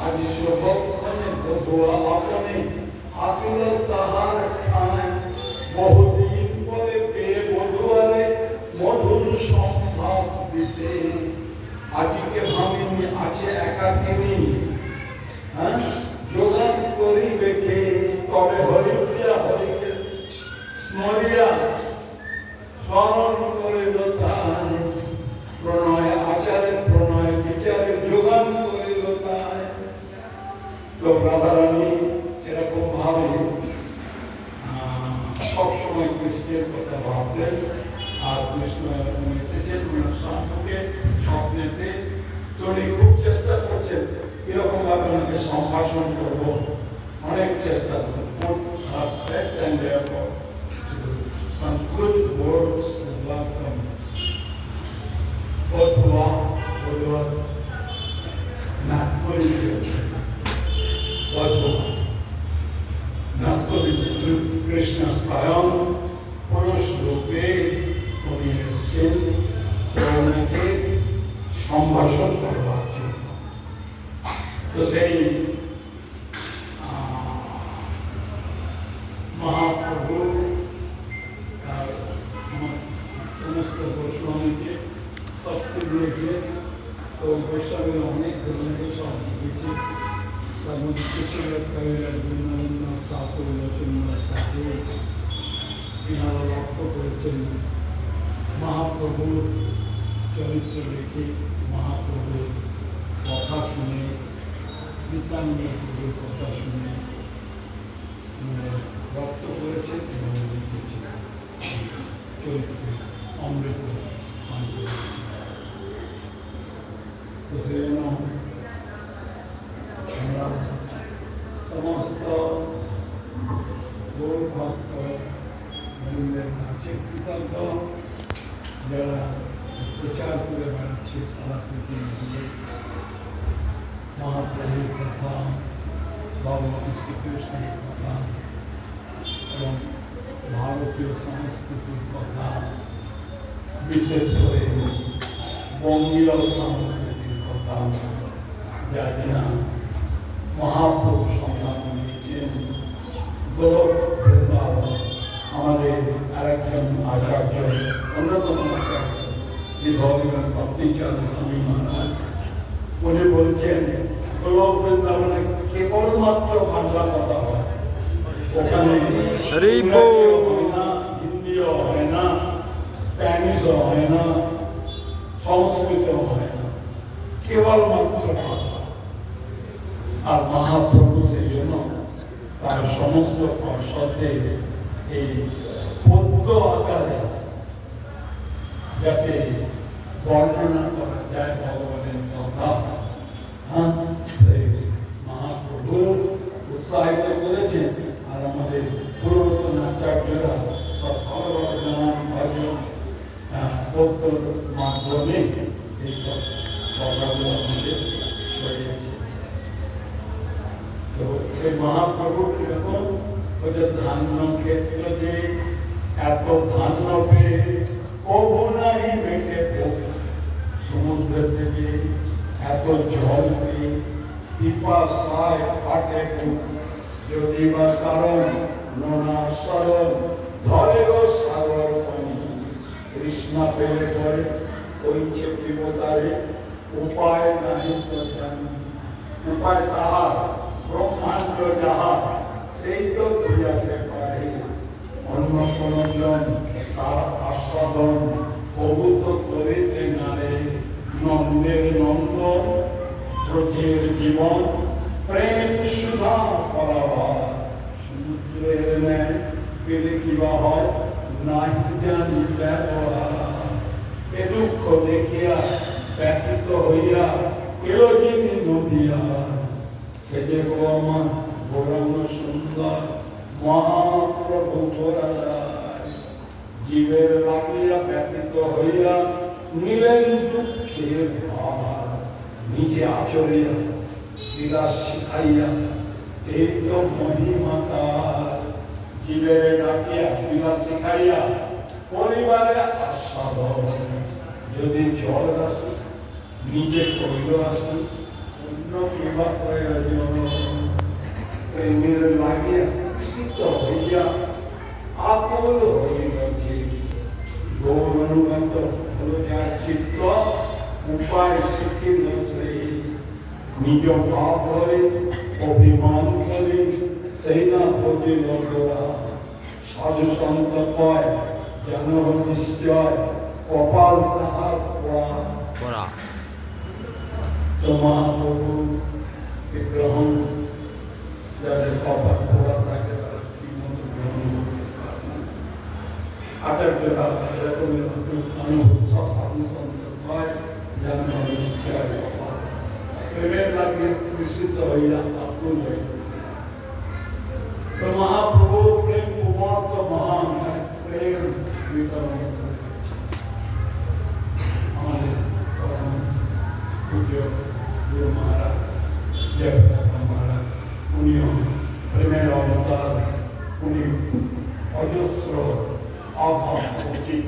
আজি শুভক্ষণে বধুয়া আপনি আসিল তাহার ঠাঁই, বহুদিন পরে পেয়ে বধুয়ারে মধুর সম্ভাস দিতে। আজকে ভাবিনি আছে একাকিনী, যোগান করিবে কে? তবে হরিপ্রিয়া হরিকে স্মরিয়া স্মরণ করিল তাই, প্রণয় আচারে প্রণয় বিচারে যোগান করিল তাই। তো রাধারানী এরকম ভাবে সবসময় কৃষ্ণের কথা ভাবতেন। আর কৃষ্ণ এরকম এসেছেন সম্পর্কে স্বপ্নেতে। তো উনি খুব চেষ্টা করছেন এরকম ভাবে ওনাকে সম্ভাষণ করবো, অনেক চেষ্টা করবো। Best and therefore some good words to welcome. Bodhua, Bodhua, Naspoli, Bodhua, Naspoli, Krishna Swayam, Purush Rupe, উনি এসেছেন ওনাকে সম্ভাষণ করবার জন্য। তো সেই মহাপ্রভু সমস্ত গোস্বামীকে শক্তি দিয়েছে। তো গোস্বামীর অনেক ধরনের সব দিয়েছে, তার মধ্যে কৃষ্ণদাস কবিরাজ, বৃন্দাবন ঠাকুর, লক্ষ্মীদাস ঠাকুর এনারা লক্ষ্য করেছেন মহাপ্রভুর চরিত্র দেখে, মহাপ্রভুর কথা শুনে, নিত্যানন্দ প্রভুর কথা শুনে রক্ত করেছে এবং লিখেছে চরিত্রে অমৃত পান করেছে। তো সেজন্য আমরা সমস্ত গৌর ভক্ত বৃন্দের কাছে কৃতজ্ঞ, যারা প্রচার করে বেড়াচ্ছে সারা পৃথিবীতে মহাপ্রভুর কথা, ভগবান শ্রীকৃষ্ণের কথা এবং ভারতীয় সংস্কৃতির কথা, বিশেষ করে বঙ্গীয় সংস্কৃতির কথা, যা কিনা মহাপ্রভু সংগ্রাম নিয়েছেন। গোলক বৃন্দাবন আমাদের আরেকজন আচার্য, অন্যতম আচার্য ভগবান ভক্তিচাঁদ স্বামী মহারাজ, উনি বলছেন গোলক বৃন্দাবনে কেবলমাত্র বাংলা কথা হয়, ওখানে হয় না, হিন্দিও হয় না, স্প্যানিশও হয় না, সংস্কৃতও হয় না, কেবলমাত্র ভাষা। আর মহাপ্রভু সেই জন্য তার সমস্ত পার্শ্বদের এই পদ্য আকারে যাতে বর্ণনা করা যায় ভগবানের কথা, সেই মহাপ্রভু উৎসাহিত করেছেন। আর আমাদের পুরাতন আচার্যরা সব ভগবান ভজন পদ্যর মাধ্যমে এইসব কথাগুলো আমাদের ছড়িয়েছে। তো সেই মহাপ্রভু কিরকম হচ্ছে, ধান্য ক্ষেত্র যে এত ধান্য পেয়ে কবু নাই মেটে, সমুদ্র থেকে এত জল পেয়ে পিপাসায় ফাটে বুক, যদি বা কারণ নোনা সরল ধরে গো সাগর পানি, কৃষ্ণা পেলে পরে ওই চেপিব তারে, উপায় নাই তো জানি। উপায় তাহার ব্রহ্মাণ্ড যাহা, সেই তো বুঝাতে পারে, অন্য কোন জন তার আস্বাদন প্রভূত করিতে নারে। নন্দের নন্দন ব্রজের জীবন, প্রেম সুধা পরাবার, সমুদ্রের ন্যায় পেলে কিবা হয়, নাহি জানি ব্যবহার। এ দুঃখ দেখিয়া ব্যথিত হইয়া এলো যিনি নদিয়া, সে যে গো আমার গৌরাঙ্গ সুন্দর মহাপ্রভু গোরায়। জীবের লাগিয়া ব্যথিত হইয়া নিলেন দুঃখের ভার, নিজে আচরিয়া বিলাস শিখাইয়া এই তো মহিমা তার। জীবের ডাকিয়া বিলাস শিখাইয়া পরিবারে আস্বাদন, যদি জল রাশি নিজে কৈলাসন অন্য কিবা প্রয়োজন প্রেমের লাগিয়া সিদ্ধ হইয়া আকুল হইয়াছে গৌর অনুগত হল যার চিত্ত উপায় শিখিলছে নিজ ভাব ধরে অভিমান করে সেই না ভোজে লগরা সাধু সন্ত কয় যেন নিশ্চয় কপাল তাহার পড়া তো মহাপ্রভু গ্রহণ যাদের কপাল পড়া থাকে তারা ঠিক মতো গ্রহণ করতে পারে না। আচার্যরা এরকমের অনুভব সব সাধু সন্ত কয় যেন নিশ্চয় কপাল প্রেমের লাগে বিশুদ্ধ হইয়া আকুল হইয়া तो महाप्रभु प्रेम कुमार तो महान है प्रेम वितरण हमारे पूज्य गुरु महाराज जय महाराज उन्हीं प्रेमेर अवतार उन्हीं अजस्र अभाव उचित